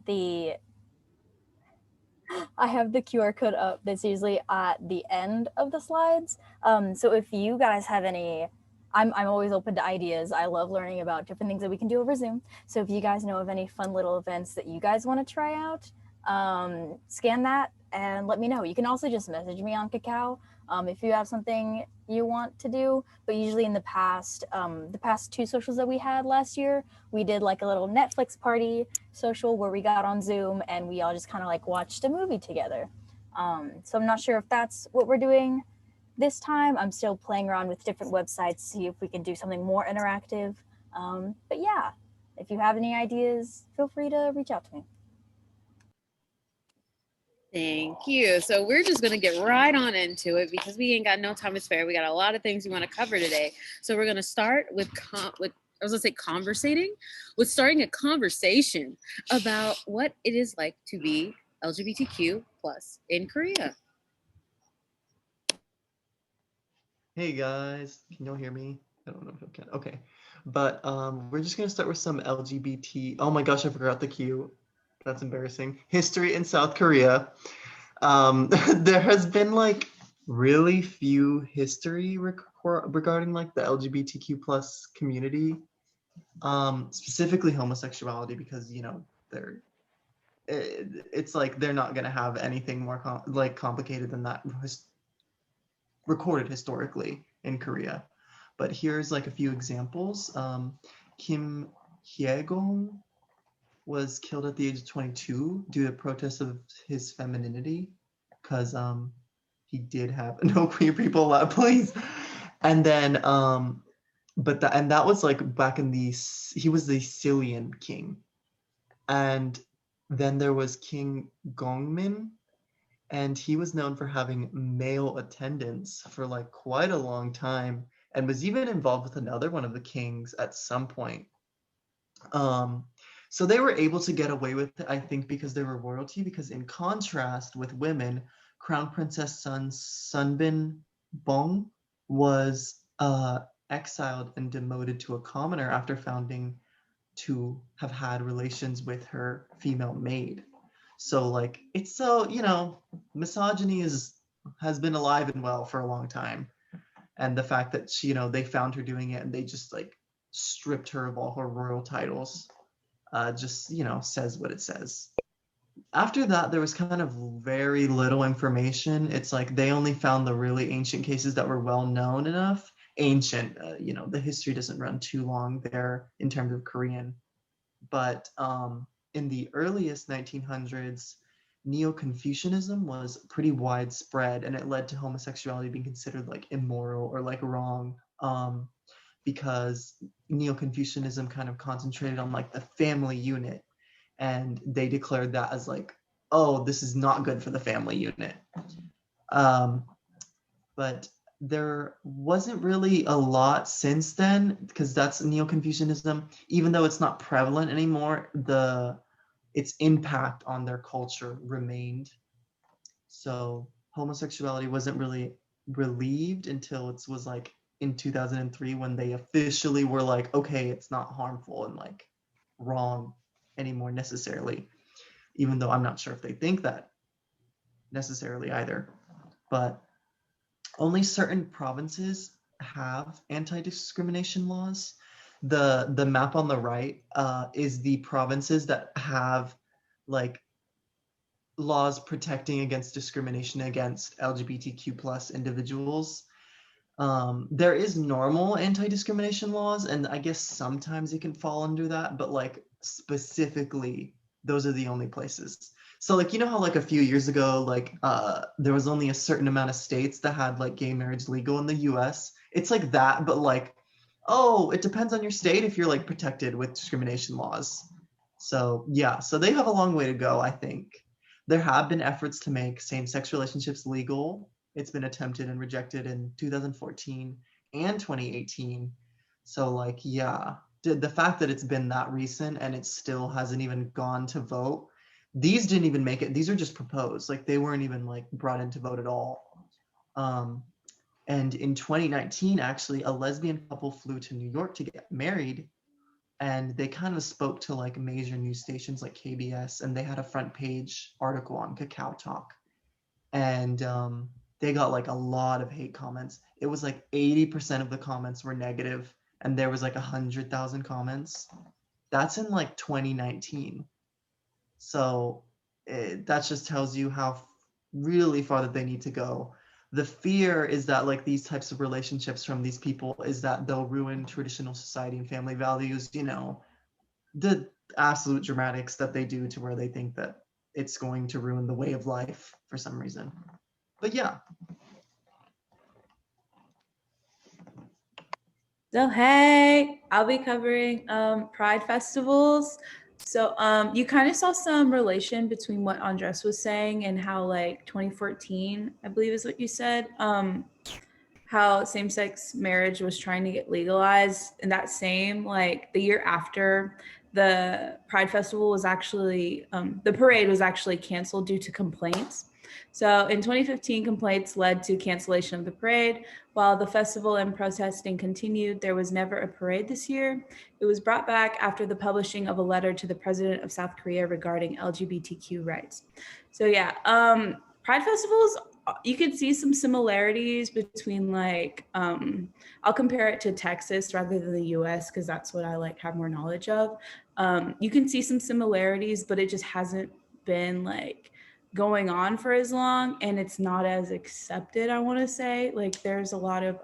the QR code up that's usually at the end of the slides. So if you guys have any, I'm always open to ideas. I love learning about different things that we can do over Zoom. So if you guys know of any fun little events that you guys want to try out, scan that and let me know. You can also just message me on Kakao if you have something you want to do. But usually in the past 2 socials that we had last year, we did like a little Netflix party social where we got on Zoom and we all just kind of like watched a movie together. So I'm not sure if that's what we're doing this time. I'm still playing around with different websites to see if we can do something more interactive. But yeah, if you have any ideas, feel free to reach out to me. Thank you. So we're just going to get right on into it because we ain't got no time to spare. We got a lot of things we want to cover today. So we're going to start with conversating with starting a conversation about what it is like to be LGBTQ plus in Korea. Hey guys, can y'all hear me? I don't know if I can. Okay, but we're just gonna start with some LGBT. Oh my gosh, I forgot the cue. That's embarrassing. History in South Korea. There has been like really few history regarding like the LGBTQ plus community, specifically homosexuality, because it's like they're not gonna have anything more complicated than that recorded historically in Korea. But here's like a few examples. Kim Hye-gong was killed at the age of 22 due to protests of his femininity, because he did have no queer people allowed, please. And then that was like back in he was the Silian king. And then there was King Gongmin, and he was known for having male attendants for like quite a long time, and was even involved with another one of the kings at some point. So they were able to get away with it, I think, because they were royalty, because in contrast with women, Crown Princess Sunbin Bong was exiled and demoted to a commoner after founding to have had relations with her female maid. So like it's so, misogyny has been alive and well for a long time. And the fact that she, they found her doing it and they just like stripped her of all her royal titles, just, says what it says. After that, there was kind of very little information. It's like they only found the really ancient cases that were well known enough. Ancient, the history doesn't run too long there in terms of Korean. But in the earliest 1900s, Neo-Confucianism was pretty widespread, and it led to homosexuality being considered like immoral or like wrong, because Neo-Confucianism kind of concentrated on like the family unit, and they declared that as like, oh, this is not good for the family unit. But there wasn't really a lot since then, because that's Neo-Confucianism. Even though it's not prevalent anymore, its impact on their culture remained. So homosexuality wasn't really relieved until it was like in 2003 when they officially were like, okay, it's not harmful and like wrong anymore necessarily, even though I'm not sure if they think that necessarily either. But only certain provinces have anti-discrimination laws. The map on the right is the provinces that have like laws protecting against discrimination against LGBTQ plus individuals. There is normal anti-discrimination laws, and I guess sometimes it can fall under that, but like specifically, those are the only places. So like, how like a few years ago, like there was only a certain amount of states that had like gay marriage legal in the US. It's like that, but like, oh, it depends on your state if you're like protected with discrimination laws. So yeah, so they have a long way to go, I think. There have been efforts to make same-sex relationships legal. It's been attempted and rejected in 2014 and 2018. So like, yeah, the fact that it's been that recent and it still hasn't even gone to vote, these didn't even make it. These are just proposed. Like they weren't even like brought into vote at all. And in 2019, actually, a lesbian couple flew to New York to get married and they kind of spoke to like major news stations like KBS, and they had a front page article on Cacao Talk, and they got like a lot of hate comments. It was like 80% of the comments were negative, and there was like 100,000 comments. That's in like 2019. So that just tells you how really far that they need to go. The fear is that like these types of relationships from these people is that they'll ruin traditional society and family values, you know, the absolute dramatics that they do to where they think that it's going to ruin the way of life for some reason. But yeah. So hey, I'll be covering Pride festivals. So you kind of saw some relation between what Andres was saying and how like 2014, I believe is what you said, how same-sex marriage was trying to get legalized, and that same like the year after the Pride Festival was actually the parade was actually canceled due to complaints. So in 2015, complaints led to cancellation of the parade. While the festival and protesting continued, there was never a parade this year. It was brought back after the publishing of a letter to the president of South Korea regarding LGBTQ rights. So yeah, Pride festivals, you can see some similarities between like I'll compare it to Texas rather than the US because that's what I like have more knowledge of. You can see some similarities, but it just hasn't been like going on for as long, and it's not as accepted, I want to say. Like there's a lot of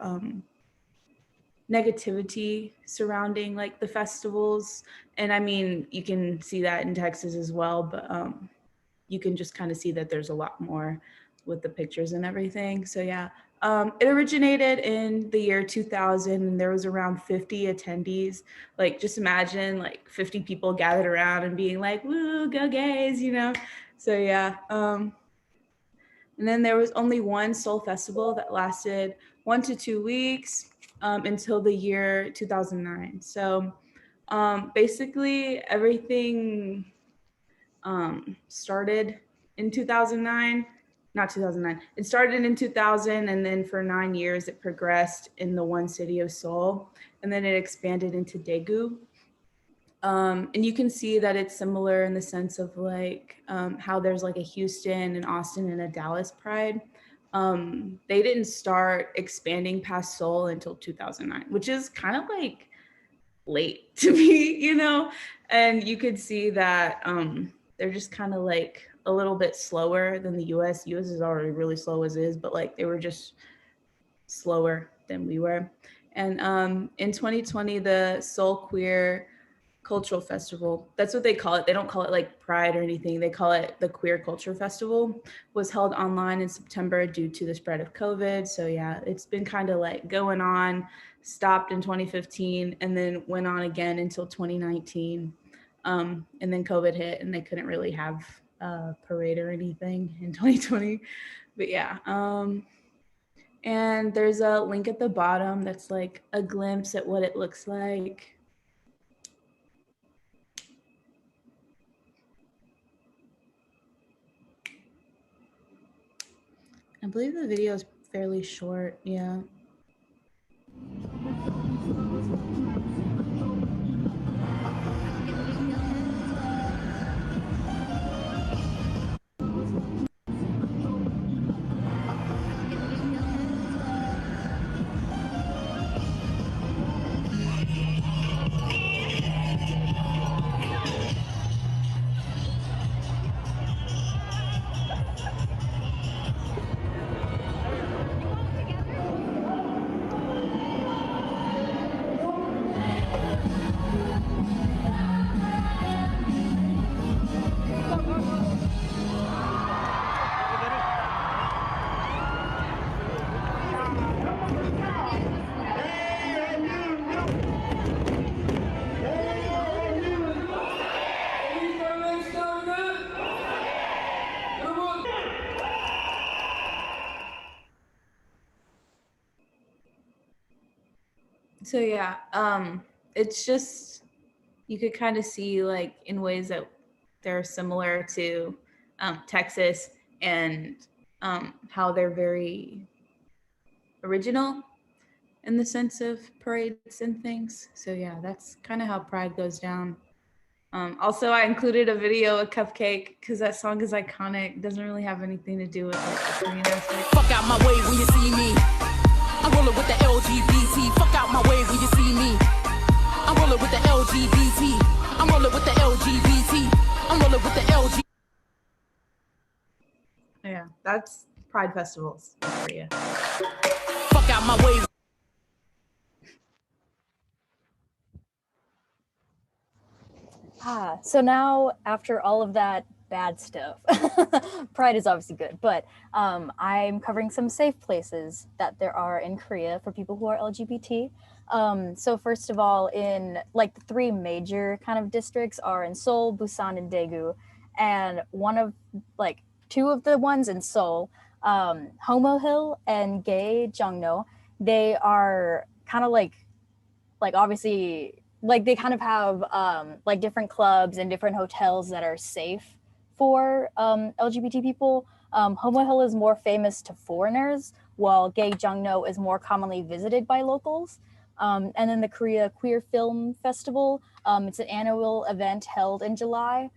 negativity surrounding like the festivals, and I mean you can see that in Texas as well, but you can just kind of see that there's a lot more with the pictures and everything. So yeah, it originated in the year 2000, and there was around 50 attendees. Like just imagine like 50 people gathered around and being like, "Woo, go gays," you know? So yeah. And then there was only one Soul Festival that lasted 1 to 2 weeks until the year 2009. So basically everything started in 2009, not 2009. It started in 2000, and then for 9 years it progressed in the one city of Seoul, and then it expanded into Daegu. And you can see that it's similar in the sense of like how there's like a Houston and Austin and a Dallas Pride. They didn't start expanding past Seoul until 2009, which is kind of like late to me, you know? And you could see that they're just kind of like a little bit slower than the US. US is already really slow as is, but like they were just slower than we were. And in 2020, the Seoul Queer Cultural Festival, that's what they call it. They don't call it like Pride or anything. They call it the Queer Culture Festival, was held online in September due to the spread of COVID. So yeah, it's been kind of like going on, stopped in 2015, and then went on again until 2019. And then COVID hit and they couldn't really have a parade or anything in 2020. But yeah, and there's a link at the bottom that's like a glimpse at what it looks like. I believe the video is fairly short, yeah. So yeah, it's just, you could kind of see like in ways that they're similar to Texas, and how they're very original. in the sense of parades and things. So yeah, that's kind of how Pride goes down. Also, I included a video of Cupcake because that song is iconic. It doesn't really have anything to do with like the Korean aspect. Fuck out my way when you see me. I'm rolling with the LGBT. Fuck out my way when you see me. I'm rolling with the LGBT. I'm rolling with the LGBT. I'm rolling with the LGBT. Yeah, that's Pride festivals in Korea. Fuck out my way. So now after all of that bad stuff, Pride is obviously good, but I'm covering some safe places that there are in Korea for people who are LGBT. So first of all, in like the three major kind of districts are in Seoul, Busan, and Daegu, and two of the ones in Seoul, Homo Hill and Gay Jongno, they are kind of like obviously like they kind of have like different clubs and different hotels that are safe for LGBT people. Homo Hill is more famous to foreigners, while Gay Jongno is more commonly visited by locals. And then the Korea Queer Film Festival, it's an annual event held in July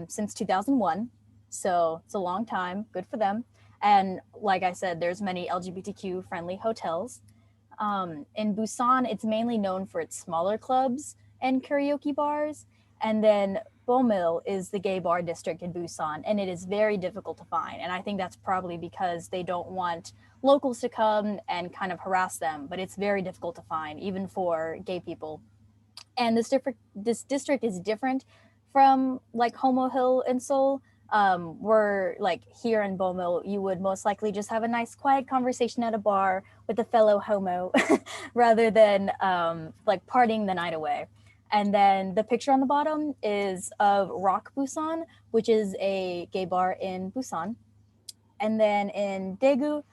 since 2001. So it's a long time, good for them. And like I said, there's many LGBTQ friendly hotels. In Busan, it's mainly known for its smaller clubs and karaoke bars. And then Bomil is the gay bar district in Busan, and it is very difficult to find. And I think that's probably because they don't want locals to come and kind of harass them, but it's very difficult to find, even for gay people. And this district is different from like Homo Hill in Seoul. Where like here in Bomil, you would most likely just have a nice quiet conversation at a bar with a fellow homo rather than like partying the night away. And then the picture on the bottom is of Rock Busan, which is a gay bar in Busan. And then in Daegu,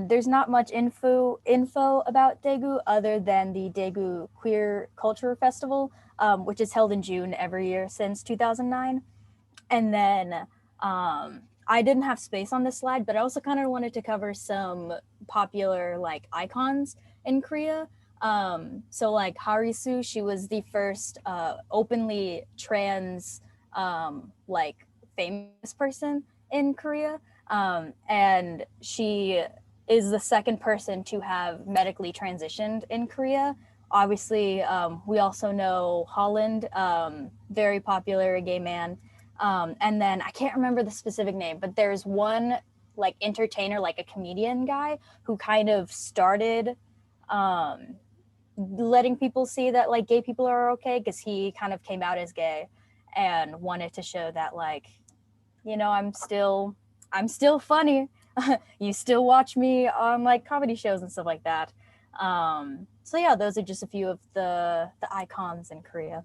there's not much info about Daegu other than the Daegu Queer Culture Festival, which is held in June every year since 2009. And then I didn't have space on this slide, but I also kind of wanted to cover some popular like icons in Korea. So like Harisu, she was the first openly trans like famous person in Korea. And she is the second person to have medically transitioned in Korea. Obviously, we also know Holland, very popular gay man. And then I can't remember the specific name, but there's one like entertainer, like a comedian guy who kind of started letting people see that like gay people are okay, because he kind of came out as gay and wanted to show that like, you know, I'm still funny. You still watch me on like comedy shows and stuff like that. So yeah, those are just a few of the icons in Korea.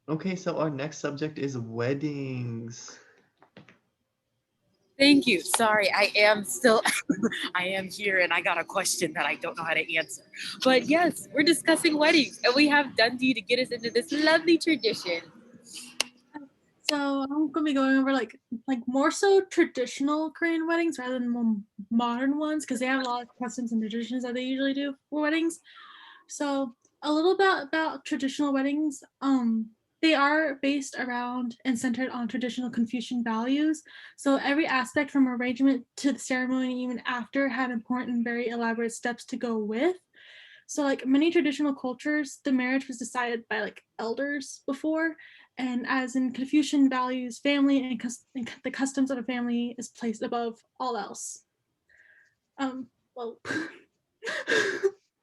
Okay, so our next subject is weddings. Thank you. Sorry, I am still, I am here and I got a question that I don't know how to answer. But yes, we're discussing weddings and we have Dundee to get us into this lovely tradition. So I'm gonna be going over like more so traditional Korean weddings rather than more modern ones, because they have a lot of customs and traditions that they usually do for weddings. So a little bit about traditional weddings. They are based around and centered on traditional Confucian values. So every aspect from arrangement to the ceremony, even after, had important, very elaborate steps to go with. So like many traditional cultures, the marriage was decided by like elders before, and as in Confucian values, family and the customs of a family is placed above all else. Well.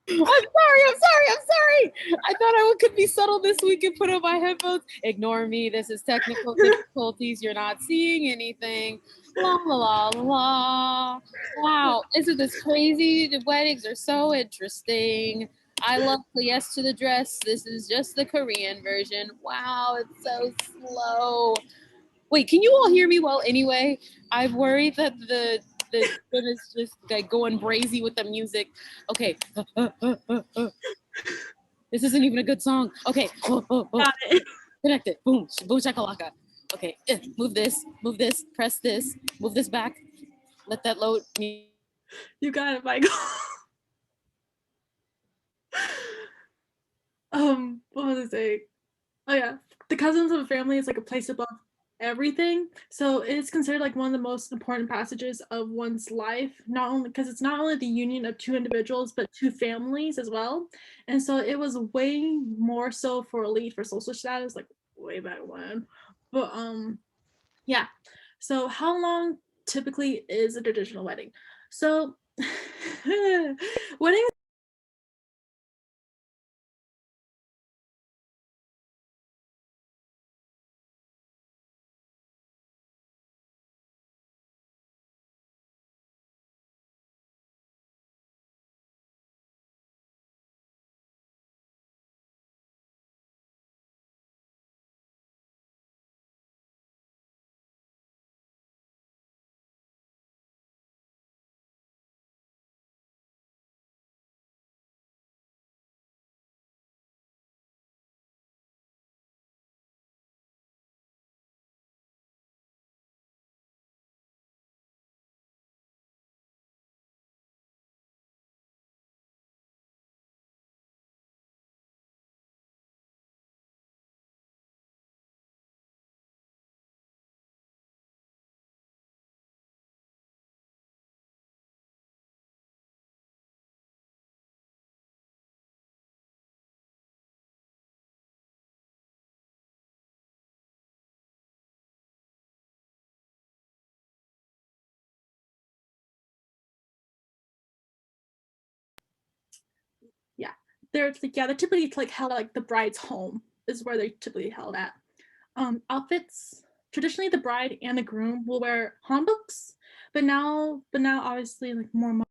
I'm sorry. I thought I could be subtle this week and put on my headphones. Ignore me. This is technical difficulties. You're not seeing anything. La la la la. Wow, isn't this crazy? The weddings are so interesting. I love the yes to the dress. This is just the Korean version. Wow, it's so slow. Wait, can you all hear me well anyway? I'm worried that the is just like going brazy with the music. Okay. This isn't even a good song. Okay. Oh. Got it. Connect it. Boom. Boom shakalaka. Okay. Move this. Move this. Press this. Move this back. Let that load. You got it, Michael. What was I saying? Oh yeah, the cousins of a family is like a place above everything. So it's considered like one of the most important passages of one's life, not only because it's not only the union of two individuals, but two families as well. And so it was way more so for elite for social status, like way back when. But yeah. So how long typically is a traditional wedding? So weddings. Yeah, they're typically like held at like the bride's home is where they're typically held at. Outfits, traditionally the bride and the groom will wear hanboks, but now obviously like more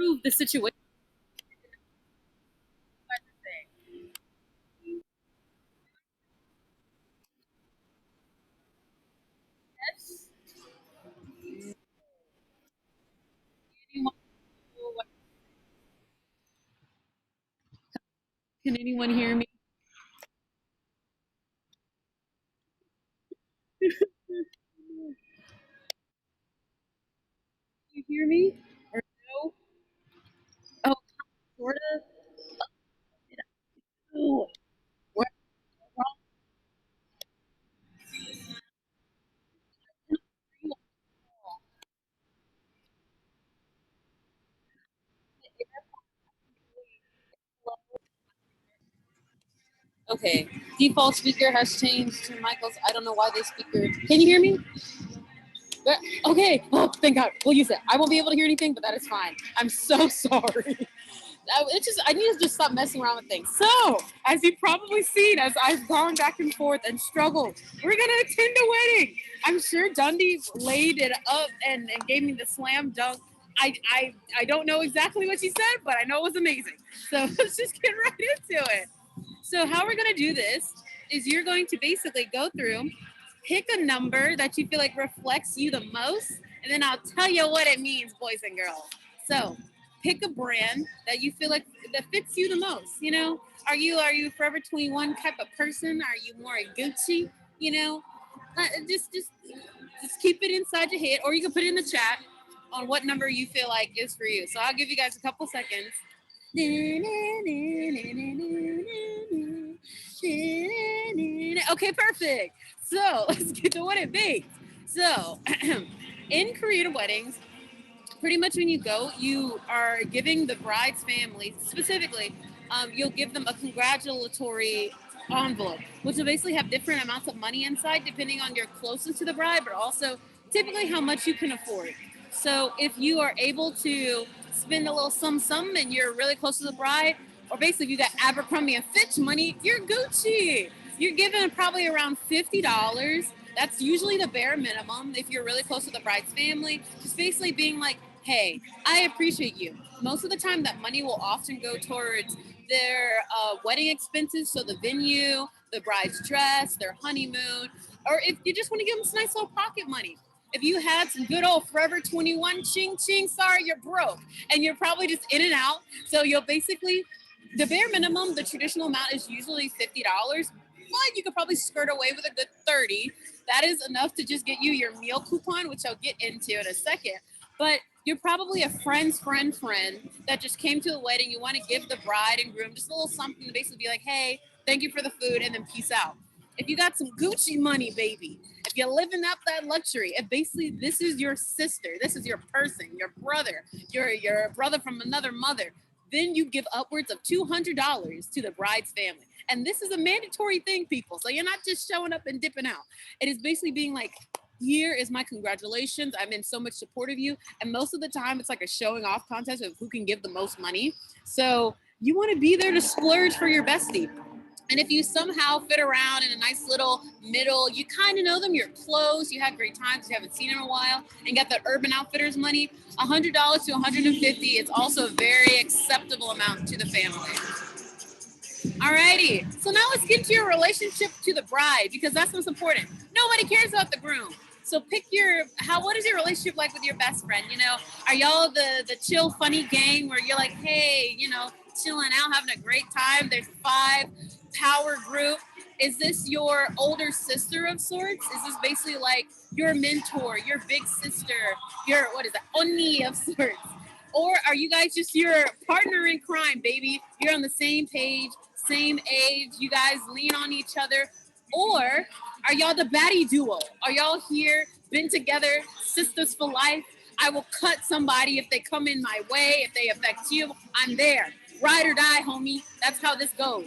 improve the situation. Yes. Anyone, can anyone hear me? Can you hear me? Or no? Oh, sort of. Oh, what? Okay, default speaker has changed to Michael's. I don't know why this speaker. Can you hear me? Okay. Oh, thank God. We'll use it. I won't be able to hear anything, but that is fine. I'm so sorry. I need to just stop messing around with things. So, as you've probably seen, as I've gone back and forth and struggled, we're gonna attend a wedding. I'm sure Dundee laid it up and gave me the slam dunk. I don't know exactly what she said, but I know it was amazing. So let's just get right into it. So how we're gonna do this is you're going to basically go through, pick a number that you feel like reflects you the most, and then I'll tell you what it means, boys and girls. So pick a brand that you feel like that fits you the most. You know, are you Forever 21 type of person? Are you more a Gucci? You know, just keep it inside your head, or you can put it in the chat on what number you feel like is for you. So I'll give you guys a couple seconds. Okay, perfect. So let's get to what it means. So in creative weddings, pretty much when you go, you are giving the bride's family, specifically, you'll give them a congratulatory envelope, which will basically have different amounts of money inside, depending on your closeness to the bride, but also typically how much you can afford. So if you are able to spend a little sum and you're really close to the bride, or basically if you got Abercrombie and Fitch money, you're Gucci. You're giving probably around $50. That's usually the bare minimum if you're really close to the bride's family. Just basically being like, hey, I appreciate you. Most of the time, that money will often go towards their wedding expenses, so the venue, the bride's dress, their honeymoon, or if you just want to give them some nice little pocket money. If you had some good old Forever 21 ching ching, sorry, you're broke, and you're probably just in and out. So you'll basically, the bare minimum, the traditional amount is usually $50, but you could probably skirt away with a good 30. That is enough to just get you your meal coupon, which I'll get into in a second. But you're probably a friend's friend that just came to the wedding. You want to give the bride and groom just a little something to basically be like, hey, thank you for the food, and then peace out. If you got some Gucci money, baby, if you're living up that luxury, if basically this is your sister, this is your person, your brother, your brother from another mother, then you give upwards of $200 to the bride's family. And this is a mandatory thing, people. So you're not just showing up and dipping out. It is basically being like, here is my congratulations. I'm in so much support of you. And most of the time, it's like a showing off contest of who can give the most money. So you want to be there to splurge for your bestie. And if you somehow fit around in a nice little middle, you kind of know them, you're close, you had great times, you haven't seen them in a while, and got the Urban Outfitters money, $100 to $150, it's also a very acceptable amount to the family. Alrighty, so now let's get to your relationship to the bride, because that's what's important. Nobody cares about the groom. So pick what is your relationship like with your best friend? You know, are y'all the chill, funny gang where you're like, hey, you know, chilling out, having a great time? There's 5 power group. Is this your older sister of sorts? Is this basically like your mentor, your big sister, your, Oni of sorts? Or are you guys just your partner in crime, baby? You're on the same page, same age, you guys lean on each other? Or are y'all the baddie duo? Are y'all here, been together, sisters for life? I will cut somebody if they come in my way, if they affect you, I'm there. Ride or die, homie. That's how this goes.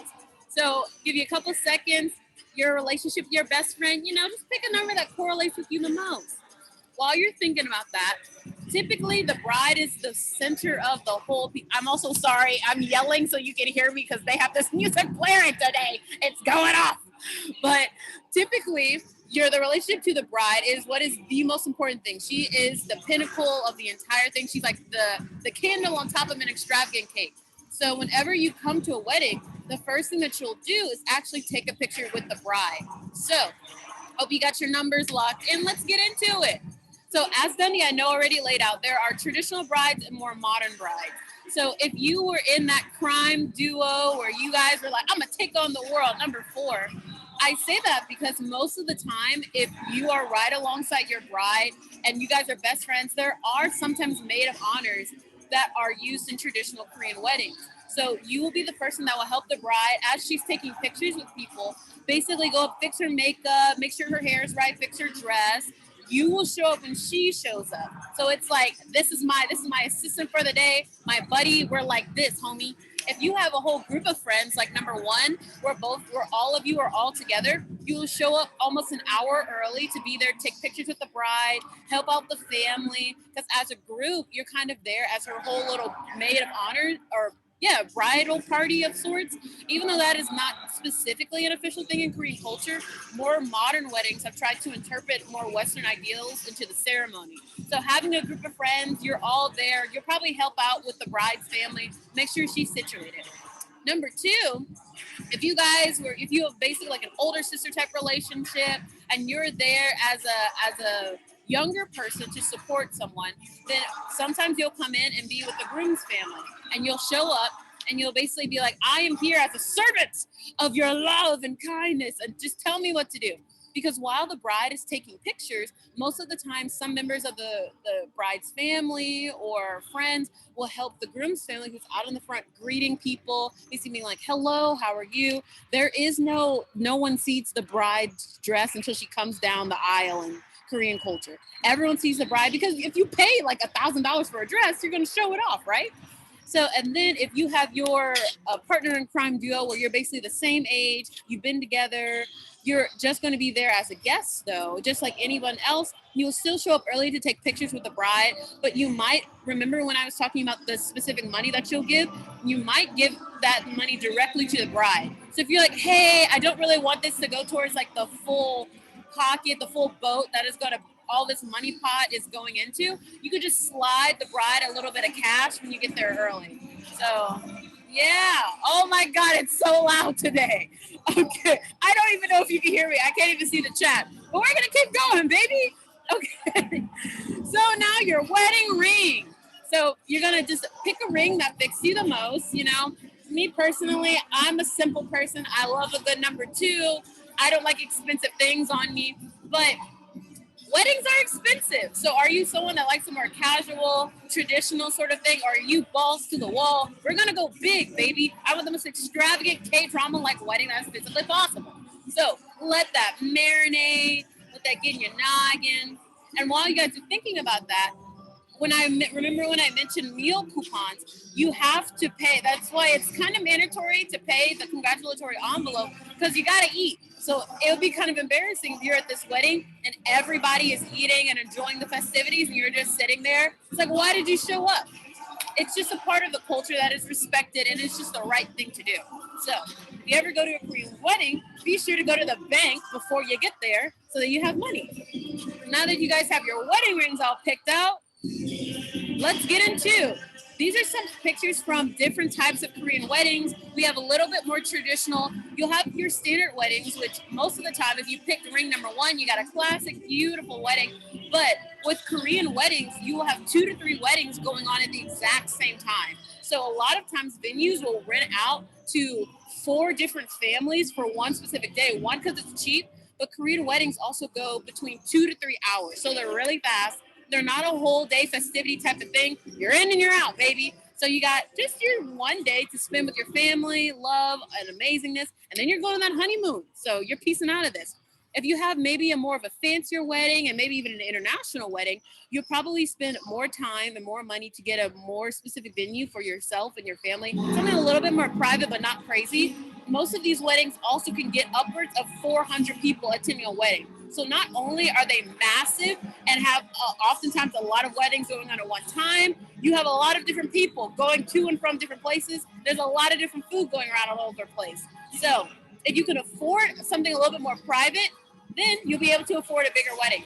So give you a couple seconds, your relationship with your best friend, you know, just pick a number that correlates with you the most. While you're thinking about that, typically the bride is the center of the whole. I'm also sorry, I'm yelling so you can hear me because they have this music blaring today. It's going off. But typically the relationship to the bride is what is the most important thing. She is the pinnacle of the entire thing. She's like the candle on top of an extravagant cake. So whenever you come to a wedding, the first thing that you'll do is actually take a picture with the bride. So hope you got your numbers locked in. Let's get into it. So as Dundee, I know already laid out, there are traditional brides and more modern brides. So if you were in that crime duo where you guys were like, I'm gonna take on the world, number 4, I say that because most of the time, if you are right alongside your bride and you guys are best friends, there are sometimes maid of honors that are used in traditional Korean weddings. So you will be the person that will help the bride as she's taking pictures with people, basically go up, fix her makeup, make sure her hair is right, fix her dress. You will show up when she shows up. So it's like, this is my assistant for the day, my buddy, we're like this, homie. If you have a whole group of friends, like number 1, where all of you are all together, you will show up almost an hour early to be there, take pictures with the bride, help out the family. Because as a group, you're kind of there as her whole little maid of honor, or bridal party of sorts. Even though that is not specifically an official thing in Korean culture, more modern weddings have tried to interpret more Western ideals into the ceremony. So having a group of friends, you're all there, you'll probably help out with the bride's family, make sure she's situated. Number 2, if you have basically like an older sister type relationship and you're there as a younger person to support someone, then sometimes you'll come in and be with the groom's family and you'll show up and you'll basically be like, I am here as a servant of your love and kindness, and just tell me what to do. Because while the bride is taking pictures, most of the time some members of the bride's family or friends will help the groom's family who's out in the front greeting people, basically being like, hello, how are you? There is no one sees the bride's dress until she comes down the aisle in Korean culture. Everyone sees the bride because if you pay like $1,000 for a dress, you're going to show it off, right? So, and then if you have your partner in crime duo where you're basically the same age, you've been together, you're just going to be there as a guest though, just like anyone else. You'll still show up early to take pictures with the bride, but you might remember when I was talking about the specific money that you'll give, you might give that money directly to the bride. So if you're like, hey, I don't really want this to go towards like the full pocket, the full boat that is going to all this money pot is going into, you could just slide the bride a little bit of cash when you get there early. So yeah, oh my God, it's so loud today. Okay, I don't even know if you can hear me. I can't even see the chat, but we're gonna keep going, baby. Okay, so now your wedding ring. So you're gonna just pick a ring that fits you the most. You know, me personally, I'm a simple person. I love a good number 2. I don't like expensive things on me, but weddings are expensive. So are you someone that likes a more casual, traditional sort of thing? Or are you balls to the wall? We're going to go big, baby. I want the most extravagant K-drama-like wedding that's physically possible. So let that marinate. Let that get in your noggin. And while you guys are thinking about that, when I mentioned meal coupons, you have to pay. That's why it's kind of mandatory to pay the congratulatory envelope, because you got to eat. So it would be kind of embarrassing if you're at this wedding and everybody is eating and enjoying the festivities and you're just sitting there. It's like, why did you show up? It's just a part of the culture that is respected, and it's just the right thing to do. So if you ever go to a Korean wedding, be sure to go to the bank before you get there so that you have money. Now that you guys have your wedding rings all picked out, let's get into. These are some pictures from different types of Korean weddings. We have a little bit more traditional. You'll have your standard weddings, which most of the time, if you picked ring number 1, you got a classic, beautiful wedding. But with Korean weddings, you will have 2 to 3 weddings going on at the exact same time. So a lot of times venues will rent out to 4 different families for one specific day. One, because it's cheap, but Korean weddings also go between 2 to 3 hours. So they're really fast. They're not a whole day festivity type of thing. You're in and you're out, baby. So you got just your one day to spend with your family, love, and amazingness, and then you're going on that honeymoon. So you're piecing out of this. If you have maybe a more of a fancier wedding and maybe even an international wedding, you'll probably spend more time and more money to get a more specific venue for yourself and your family. Something a little bit more private, but not crazy. Most of these weddings also can get upwards of 400 people attending a wedding. So not only are they massive and have oftentimes a lot of weddings going on at one time, you have a lot of different people going to and from different places. There's a lot of different food going around all over the place. So if you can afford something a little bit more private, then you'll be able to afford a bigger wedding.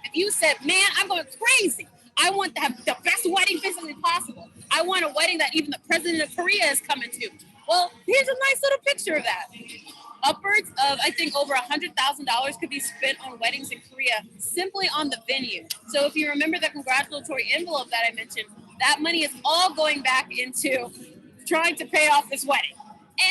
If you said, man, I'm going crazy, I want to have the best wedding physically possible, I want a wedding that even the president of Korea is coming to, well, here's a nice little picture of that. Upwards of, I think, over $100,000 could be spent on weddings in Korea simply on the venue. So if you remember the congratulatory envelope that I mentioned, that money is all going back into trying to pay off this wedding.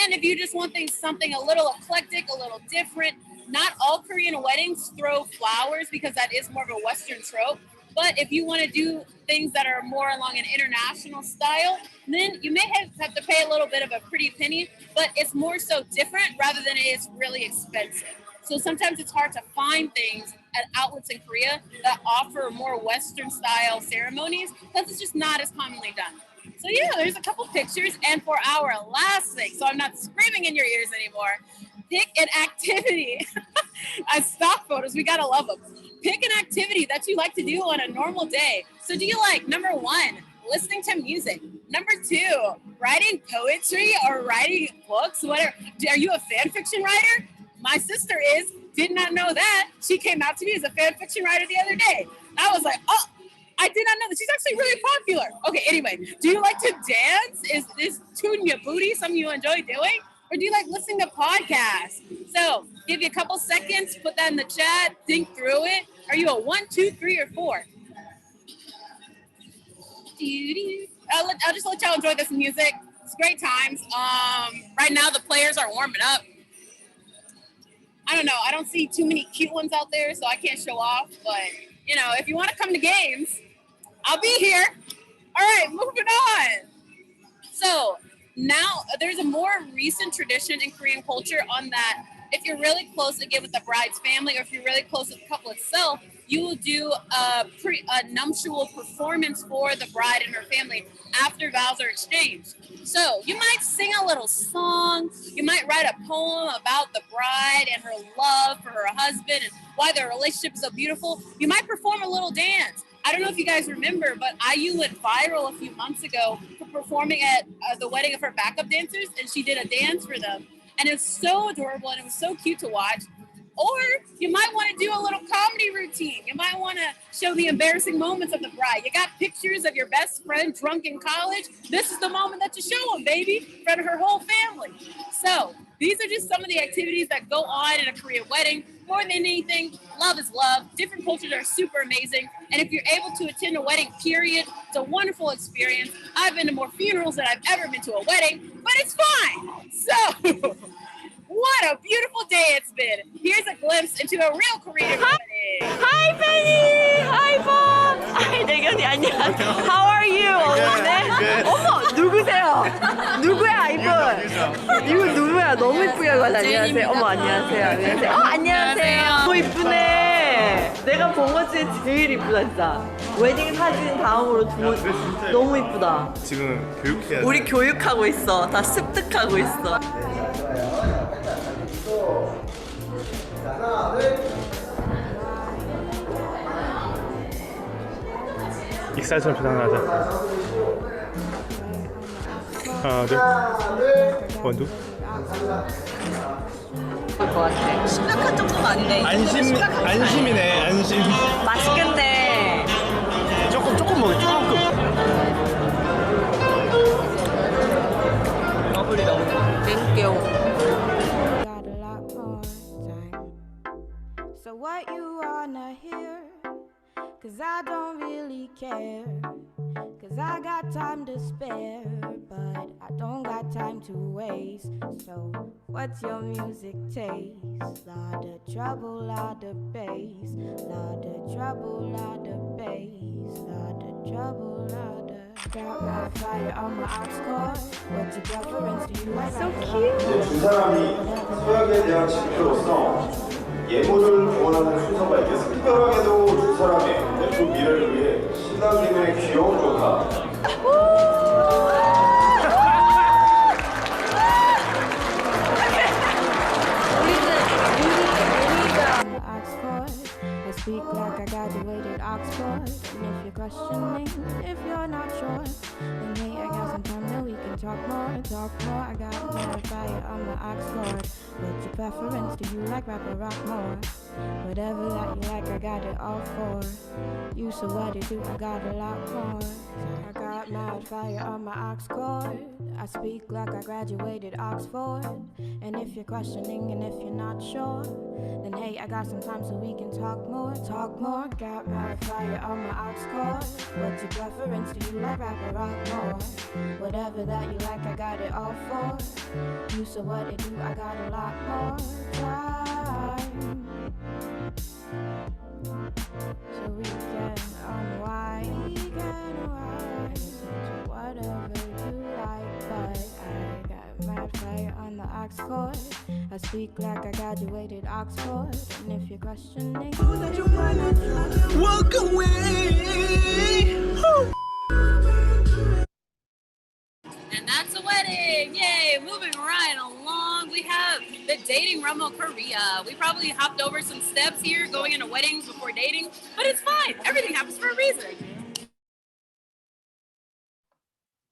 And if you just want something a little eclectic, a little different, not all Korean weddings throw flowers because that is more of a Western trope. But if you want to do things that are more along an international style, then you may have to pay a little bit of a pretty penny, but it's more so different rather than it is really expensive. So sometimes it's hard to find things at outlets in Korea that offer more Western style ceremonies because it's just not as commonly done. So yeah, there's a couple pictures. And for our last thing, so I'm not screaming in your ears anymore, pick an activity. As stock photos, we gotta love them. Pick an activity that you like to do on a normal day. So do you like, number one, listening to music? Number two, writing poetry or writing books, whatever. Are you a fan fiction writer? My sister is. Did not know that. She came out to me as a fan fiction writer the other day. I was like, oh, I did not know that. She's actually really popular. Okay, anyway, do you like to dance? Is tune your booty something you enjoy doing? Or do you like listening to podcasts? So give you a couple seconds, put that in the chat, think through it. Are you a 1, 2, 3, or 4? I'll just let y'all enjoy this music. It's great times. Right now the players are warming up. I don't know. I don't see too many cute ones out there, so I can't show off. But, you know, if you want to come to games, I'll be here. All right, moving on. So now there's a more recent tradition in Korean culture on that. If you're really close, again, with the bride's family, or if you're really close with the couple itself, you will do a nuptial performance for the bride and her family after vows are exchanged. So you might sing a little song, you might write a poem about the bride and her love for her husband and why their relationship is so beautiful. You might perform a little dance. I don't know if you guys remember, but IU went viral a few months ago for performing at the wedding of her backup dancers, and she did a dance for them. And it's so adorable and it was so cute to watch. Or you might want to do a little comedy routine. You might want to show the embarrassing moments of the bride. You got pictures of your best friend drunk in college. This is the moment that you show them, baby, in front of her whole family. So these are just some of the activities that go on in a Korean wedding. More than anything, love is love. Different cultures are super amazing. And if you're able to attend a wedding, period, it's a wonderful experience. I've been to more funerals than I've ever been to a wedding, but it's fine. So what a beautiful day it's been. Here's a glimpse into a real Korean wedding. Hi, Penny. Hi, Bob. Hi, 대견이 안녕하세요. How are you? 네? 어머, 누구세요? 누구야, 이분? 이분 누구야? 너무 이쁘게 하고 왔네. 안녕하세요. 어머, 안녕하세요. 안녕하세요. 안녕하세요. 너무 이쁘네. 내가 본 것 중에 제일 이쁘다, 진짜. 웨딩 사진 다음으로 너무 이쁘다. 지금 교육해야 돼. 우리 교육하고 있어. 다 습득하고 있어. 익살처럼 표현하자. 하나, 둘, 원두. 것 같아. 심각한 정도는 아니네. 안심이네, 안심. 맛있겠네. 조금 먹어, 조금. 땡큐. So what you wanna hear? Cause I don't really care. Cause I got time to spare, but I don't got time to waste. So what's your music taste? Lot of trouble, lot of bass. Lot of trouble, lot of bass. Lot of trouble, lot of. Got my fire on my aux cord. What's your preference? Do you like so cute? 두 사람이 서약에 대한 지표로서 예물을 구원하는 순서가 있겠습니다. 특별하게도 두 사람의 예쁜 미래를 위해 신랑님의 귀여운 조카 I speak like I graduated Oxford. And if you're questioning, if you're not sure, then hey, I got some time that we can talk more. I got more fire on my aux cord. What's your preference? Do you like rap or rock more? Whatever that you like, I got it all for you. So what it do? I got a lot more. I got mad fire on my aux cord. I speak like I graduated Oxford. And if you're questioning and if you're not sure, then hey, I got some time so we can talk more. Talk more. Got mad fire on my aux cord. What's your preference? Do you like rap or rock more? Whatever that you like, I got it all for you. So what it do? I got a lot more time, so we can unwind, so whatever you like. But I got mad fire on the aux cord. I speak like I graduated Oxford. And if you're questioning, Walk away. And that's a wedding. Yay. Moving right along. We have the dating realm of Korea. We probably hopped over some steps here going into weddings before dating, but it's fine. Everything happens for a reason.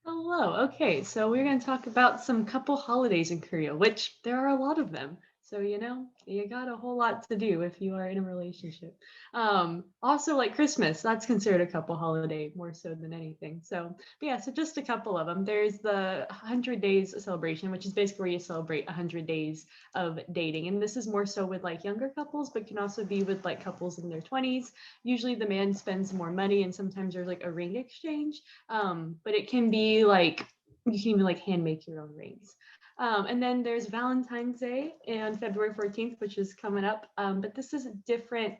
Hello. Okay, so we're going to talk about some couple holidays in Korea, which there are a lot of them. So, you know, you got a whole lot to do if you are in a relationship. Also, like Christmas, that's considered a couple holiday more so than anything. So, but yeah, so just a couple of them. There's the 100 days celebration, which is basically where you celebrate 100 days of dating. And this is more so with like younger couples, but can also be with like couples in their 20s. Usually the man spends more money and sometimes there's like a ring exchange. But it can be like, you can even like hand make your own rings. And then there's Valentine's Day on February 14th, which is coming up. But this is different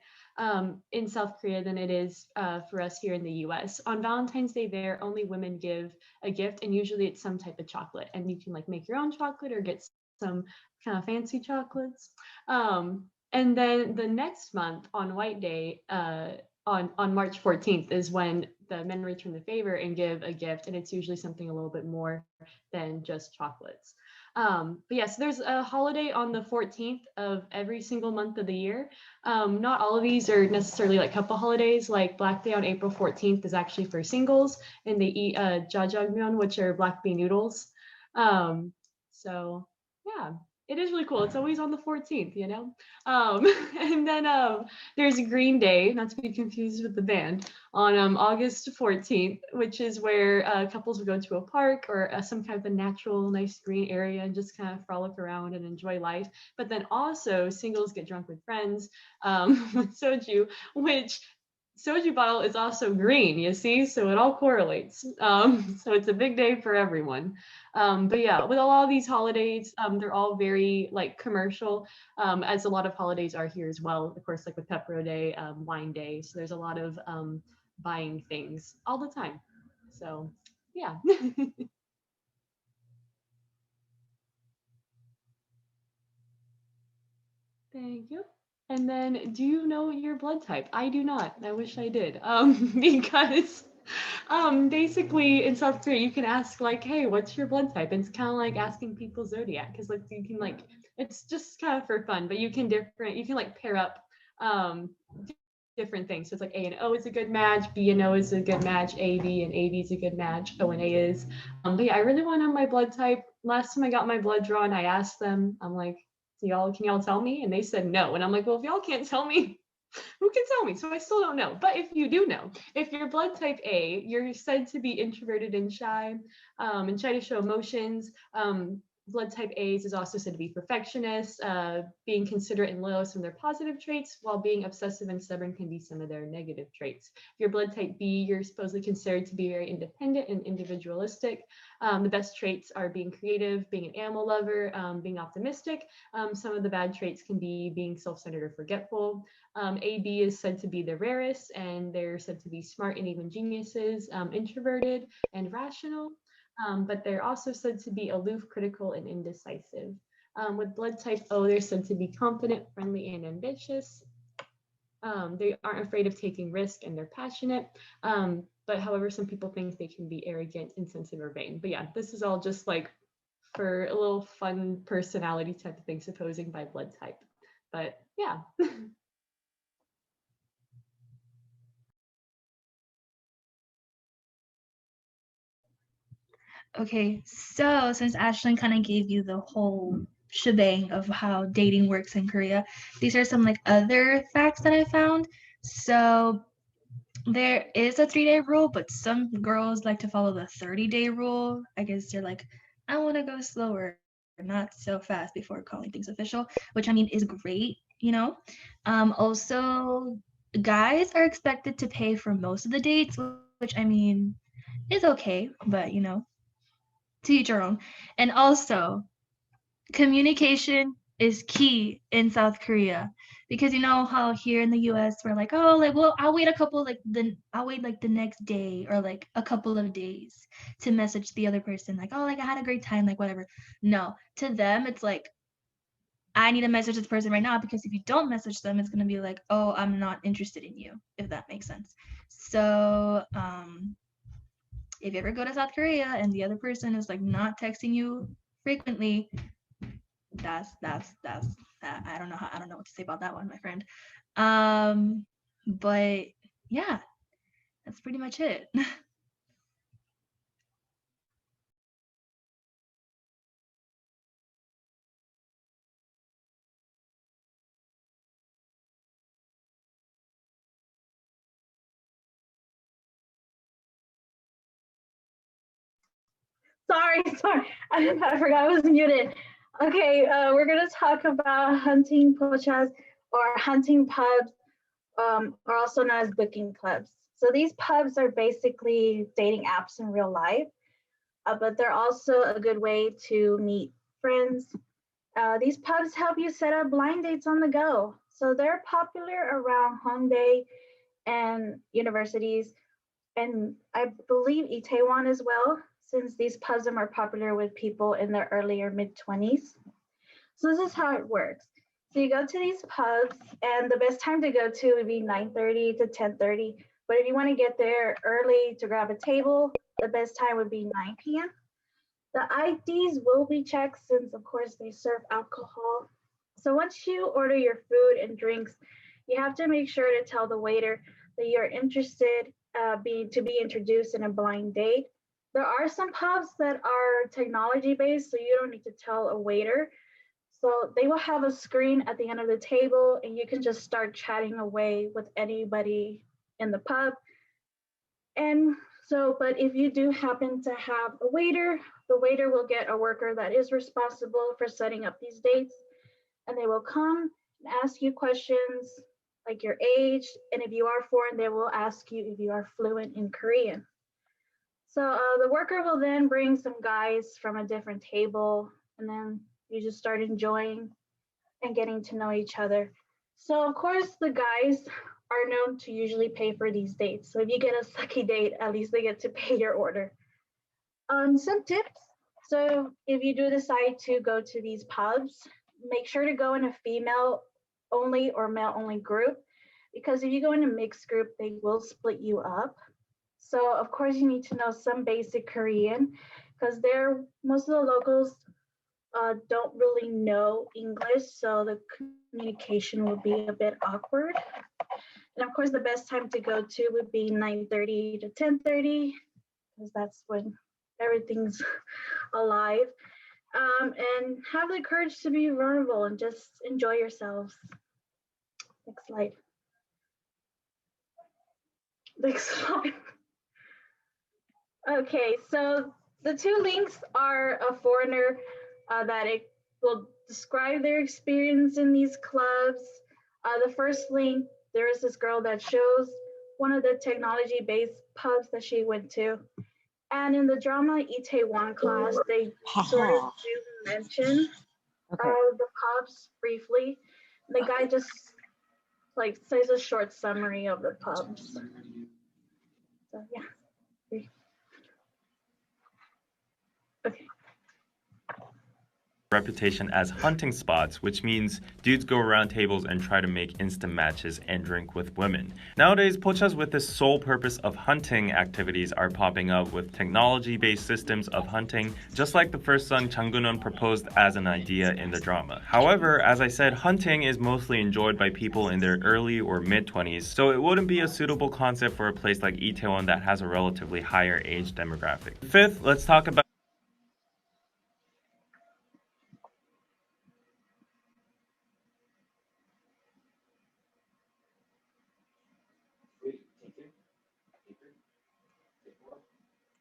in South Korea than it is for us here in the US. On Valentine's Day there, only women give a gift, and usually it's some type of chocolate. And you can like make your own chocolate or get some kind of fancy chocolates. And then the next month on White Day, on March 14th is when the men return the favor and give a gift, and it's usually something a little bit more than just chocolates. But yes, there's a holiday on the 14th of every single month of the year. Not all of these are necessarily like couple holidays. Like Black Day on April 14th is actually for singles, and they eat jjajangmyeon, which are black bean noodles. So yeah, it is really cool. It's always on the 14th, you know? And then there's Green Day, not to be confused with the band, on August 14th, which is where couples would go to a park or some kind of a natural, nice green area and just kind of frolic around and enjoy life. But then also singles get drunk with friends with soju, which soju bottle is also green, you see, so it all correlates. So it's a big day for everyone. But yeah, with a lot of these holidays, they're all very like commercial, as a lot of holidays are here as well. Of course, like with Pepero Day, Wine Day. So there's a lot of buying things all the time. So yeah. Thank you. And then, do you know your blood type? I do not. I wish I did. Because basically in South Korea, you can ask like, hey, what's your blood type? And it's kind of like asking people zodiac, because like you can like, it's just kind of for fun, but you can like pair up different things. So it's like A and O is a good match, B and O is a good match, AB and AB is a good match, O and A is. But yeah, I really want to know my blood type. Last time I got my blood drawn, I asked them, I'm like, can y'all tell me? And they said no. And I'm like, well, if y'all can't tell me, who can tell me? So I still don't know. But if you do know, if you're blood type A, you're said to be introverted and shy to show emotions. Blood type A's is also said to be perfectionist, being considerate and loyal, some of their positive traits, while being obsessive and stubborn can be some of their negative traits. If you're blood type B, you're supposedly considered to be very independent and individualistic. The best traits are being creative, being an animal lover, being optimistic. Some of the bad traits can be being self-centered or forgetful. AB is said to be the rarest, and they're said to be smart and even geniuses, introverted and rational. But they're also said to be aloof, critical, and indecisive. With blood type O, they're said to be confident, friendly, and ambitious. They aren't afraid of taking risk, and they're passionate. But however, some people think they can be arrogant, insensitive, or vain. But yeah, this is all just like for a little fun personality type of thing, supposing by blood type. But yeah. Okay, so since Ashlyn kind of gave you the whole shebang of how dating works in Korea. These are some like other facts that I found. So there is a 3-day rule, but some girls like to follow the 30-day rule. I guess they're like, I want to go slower, not so fast before calling things official, which I mean is great, you know. Also, guys are expected to pay for most of the dates, which I mean is okay, but you know, to each your own. And also, communication is key in South Korea because you know how here in the US we're like, oh, like, well, I'll wait like the next day or like a couple of days to message the other person, like, oh, like I had a great time, like whatever. No, to them it's like, I need to message this person right now, because if you don't message them, it's gonna be like, oh, I'm not interested in you, if that makes sense. So if you ever go to South Korea and the other person is like not texting you frequently, that's I don't know what to say about that one, my friend. But yeah, that's pretty much it. Sorry. I forgot I was muted. Okay, we're gonna talk about hunting pochas or hunting pubs, or also known as booking clubs. So these pubs are basically dating apps in real life, but they're also a good way to meet friends. These pubs help you set up blind dates on the go. So they're popular around Hongdae and universities, and I believe Itaewon as well, since these pubs are more popular with people in their early or mid-20s. So this is how it works. So you go to these pubs, and the best time to go to would be 9:30 to 10:30. But if you want to get there early to grab a table, the best time would be 9 p.m. The IDs will be checked since, of course, they serve alcohol. So once you order your food and drinks, you have to make sure to tell the waiter that you're interested to be introduced in a blind date. There are some pubs that are technology based, so you don't need to tell a waiter. So they will have a screen at the end of the table, and you can just start chatting away with anybody in the pub. And so, but if you do happen to have a waiter, the waiter will get a worker that is responsible for setting up these dates, and they will come and ask you questions like your age, and if you are foreign, they will ask you if you are fluent in Korean. So the worker will then bring some guys from a different table, and then you just start enjoying and getting to know each other. So of course, the guys are known to usually pay for these dates. So if you get a sucky date, at least they get to pay your order. Some tips. So if you do decide to go to these pubs, make sure to go in a female only or male only group, because if you go in a mixed group, they will split you up. So of course you need to know some basic Korean, because most of the locals don't really know English, so the communication will be a bit awkward. And of course, the best time to go to would be 9:30 to 10:30, because that's when everything's alive. And have the courage to be vulnerable and just enjoy yourselves. Next slide. Next slide. Okay, so the two links are a foreigner that it will describe their experience in these clubs. The first link, there is this girl that shows one of the technology-based pubs that she went to. And in the drama Itaewon class, they sort of do mention the pubs briefly. The guy just like says a short summary of the pubs. So yeah. Okay. Reputation as hunting spots, which means dudes go around tables and try to make instant matches and drink with women. Nowadays, pochas with the sole purpose of hunting activities are popping up with technology-based systems of hunting, just like the first son Changunon proposed as an idea in the drama. However, as I said, hunting is mostly enjoyed by people in their early or mid-20s, so it wouldn't be a suitable concept for a place like Itaewon that has a relatively higher age demographic. Fifth, let's talk about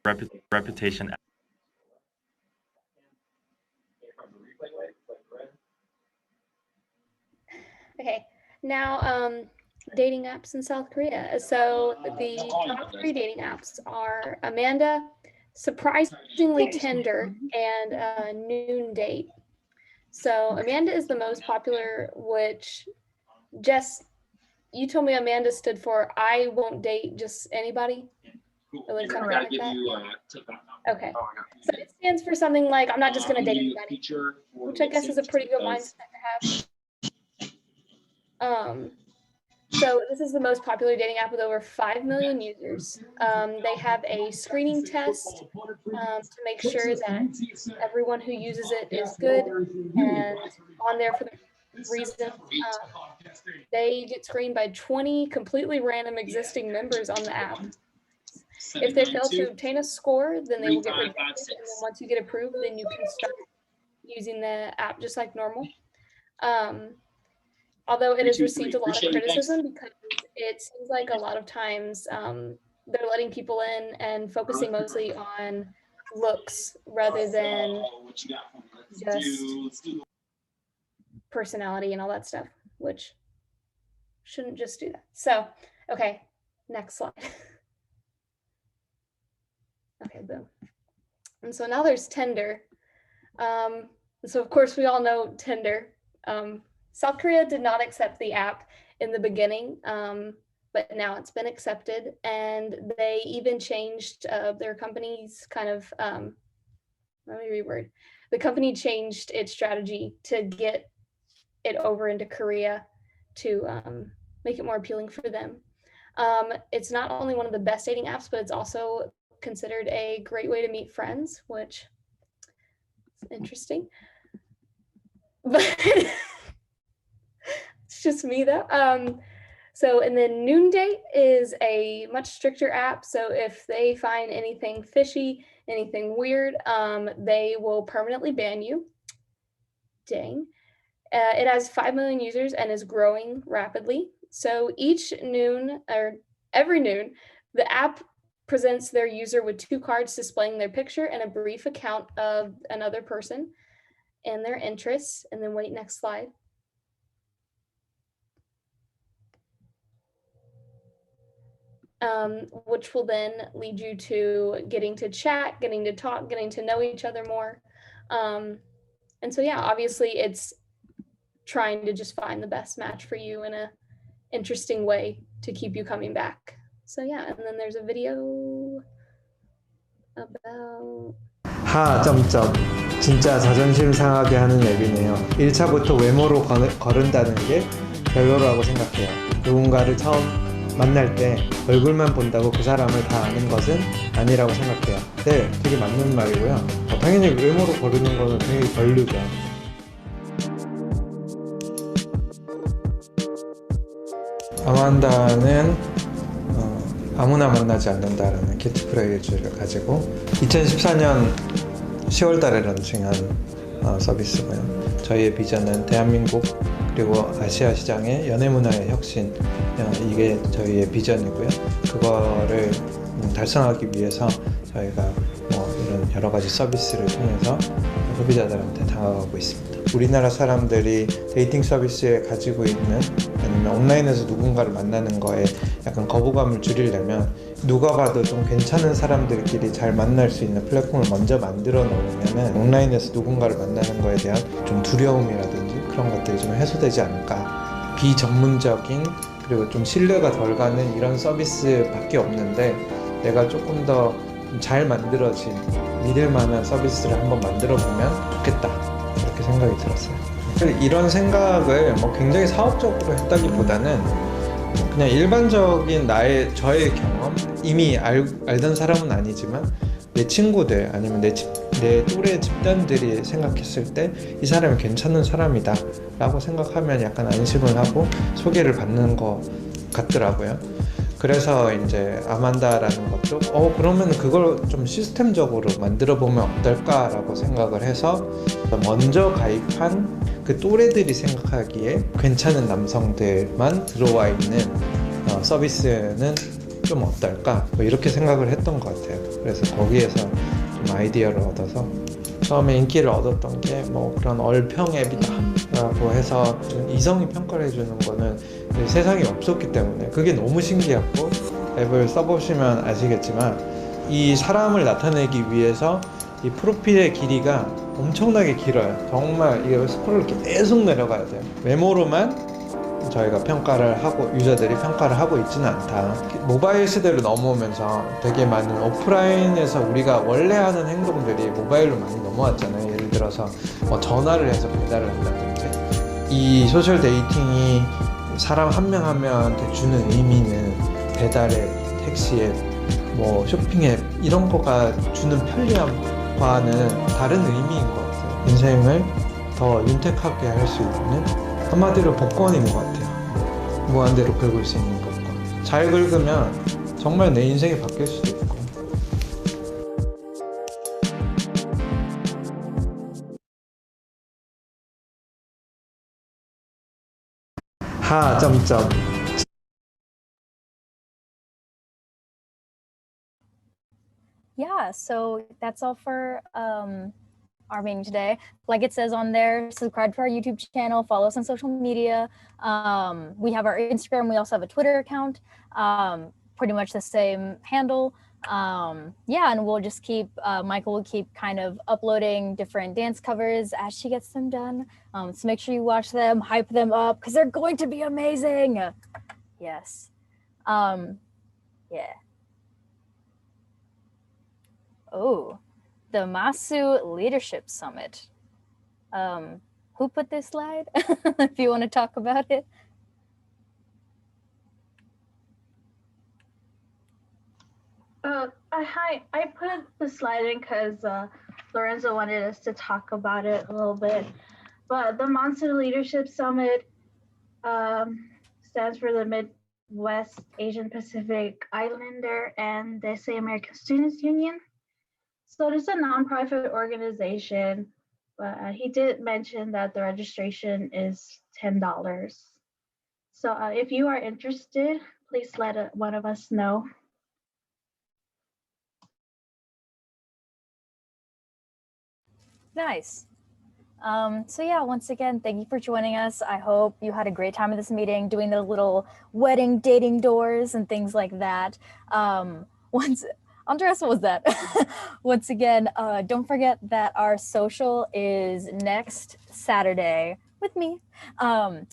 reputation. Okay, now dating apps in South Korea. So the top 3 dating apps are Amanda, surprisingly Tinder, and Noon Date. So Amanda is the most popular, which Jess, you told me Amanda stood for I won't date just anybody. It was something like that. Okay, so it stands for something like I'm not just gonna date anybody, which I guess is a pretty good mindset to have. So this is the most popular dating app with over 5 million users. They have a screening test to make sure that everyone who uses it is good and on there for the reason. They get screened by 20 completely random existing members on the app. If they fail to obtain a score, then they will get rejected. And then once you get approved, then you can start using the app just like normal. Although it has received a lot of criticism because it seems like a lot of times they're letting people in and focusing mostly on looks rather than just personality and all that stuff, which shouldn't just do that. So, okay, next slide. Okay, boom. And so now there's Tinder. So of course we all know Tinder. South Korea did not accept the app in the beginning, but now it's been accepted, and they even changed their company's kind of, let me reword. The company changed its strategy to get it over into Korea to make it more appealing for them. It's not only one of the best dating apps, but it's also considered a great way to meet friends, which is interesting. But it's just me though. And then Noon Date is a much stricter app. So if they find anything fishy, anything weird, they will permanently ban you. Dang. It has 5 million users and is growing rapidly. So every noon, the app presents their user with 2 cards displaying their picture and a brief account of another person and their interests. And then wait, next slide. Which will then lead you to getting to chat, getting to talk, getting to know each other more. And so, yeah, obviously it's trying to just find the best match for you in a interesting way to keep you coming back. So, yeah, and then there's a video about 진짜 자존심 상하게 하는 앱이네요. 1차부터 외모로 거른다는 게 별로라고 생각해요. 누군가를 처음 만날 때 얼굴만 본다고 그 사람을 다 아는 것은 아니라고 생각해요. 네, 되게 맞는 말이고요. 당연히 외모로 거르는 거는 되게 별로죠. 아만다는 아무나 만나지 않는다라는 캐치프레이즈를 가지고 2014년 10월 달에 런칭한 서비스고요. 저희의 비전은 대한민국 그리고 아시아 시장의 연애 문화의 혁신, 이게 저희의 비전이고요. 그거를 달성하기 위해서 저희가 이런 여러 가지 서비스를 통해서 소비자들한테 다가가고 있습니다. 우리나라 사람들이 데이팅 서비스에 가지고 있는 아니면 온라인에서 누군가를 만나는 거에 약간 거부감을 줄이려면 누가 봐도 좀 괜찮은 사람들끼리 잘 만날 수 있는 플랫폼을 먼저 만들어 놓으면 온라인에서 누군가를 만나는 거에 대한 좀 두려움이라든지 그런 것들이 좀 해소되지 않을까. 비전문적인 그리고 좀 신뢰가 덜 가는 이런 서비스밖에 없는데 내가 조금 더 잘 만들어진 믿을 만한 서비스를 한번 만들어 보면 좋겠다, 이렇게 생각이 들었어요. 이런 생각을 굉장히 사업적으로 했다기보다는 그냥 일반적인 저의 경험, 이미 알던 사람은 아니지만 내 친구들 아니면 내 또래 집단들이 생각했을 때 이 사람이 괜찮은 사람이다 라고 생각하면 약간 안심을 하고 소개를 받는 것 같더라고요. 그래서 이제 아만다라는 것도 그러면 그걸 좀 시스템적으로 만들어 보면 어떨까라고 생각을 해서 먼저 가입한 그 또래들이 생각하기에 괜찮은 남성들만 들어와 있는 서비스는 좀 어떨까? 뭐 이렇게 생각을 했던 것 같아요. 그래서 거기에서 좀 아이디어를 얻어서 처음에 인기를 얻었던 게 뭐 그런 얼평 앱이다라고 해서 이성이 평가를 해주는 거는 세상에 없었기 때문에 그게 너무 신기했고, 앱을 써보시면 아시겠지만 이 사람을 나타내기 위해서 이 프로필의 길이가 엄청나게 길어요. 정말 이게 스크롤을 계속 내려가야 돼요. 외모로만 저희가 평가를 하고, 유저들이 평가를 하고 있지는 않다. 모바일 시대로 넘어오면서 되게 많은 오프라인에서 우리가 원래 하는 행동들이 모바일로 많이 넘어왔잖아요. 예를 들어서 뭐 전화를 해서 배달을 한다든지. 이 소셜 데이팅이 사람 한 명 한 명한테 주는 의미는 배달앱, 택시앱, 뭐 쇼핑앱 이런 거가 주는 편리함과는 다른 의미인 것 같아요. 인생을 더 윤택하게 할 수 있는 한마디로 복권인 것 같아요. 무한대로 긁을 수 있는 것과 잘 긁으면 정말 내 인생이 바뀔 수도 있고. 하 점점. Yeah, so that's all for our meeting today. Like it says on there, subscribe to our YouTube channel, follow us on social media. We have our Instagram, we also have a Twitter account, pretty much the same handle. Yeah, and we'll just keep, Michael will keep kind of uploading different dance covers as she gets them done. So make sure you watch them, hype them up, because they're going to be amazing. Yes. Yeah. Oh, the Masu Leadership Summit. Who put this slide? If you want to talk about it. Hi, I put the slide in because Lorenzo wanted us to talk about it a little bit. But the Monsoon Leadership Summit stands for the Midwest Asian Pacific Islander and the SA American Students Union. So it's a nonprofit organization, but he did mention that the registration is $10. So if you are interested, please let one of us know. Nice. So yeah, once again, thank you for joining us. I hope you had a great time at this meeting, doing the little wedding dating doors and things like that. Andres, what was that? Once again, don't forget that our social is next Saturday with me. I'm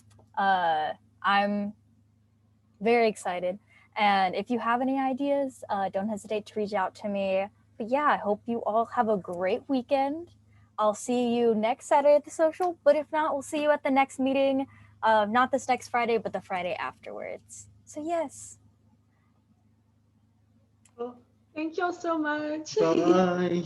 very excited. And if you have any ideas, don't hesitate to reach out to me. But yeah, I hope you all have a great weekend. I'll see you next Saturday at the social, but if not, we'll see you at the next meeting. Not this next Friday, but the Friday afterwards. So yes. Thank you all so much. Bye.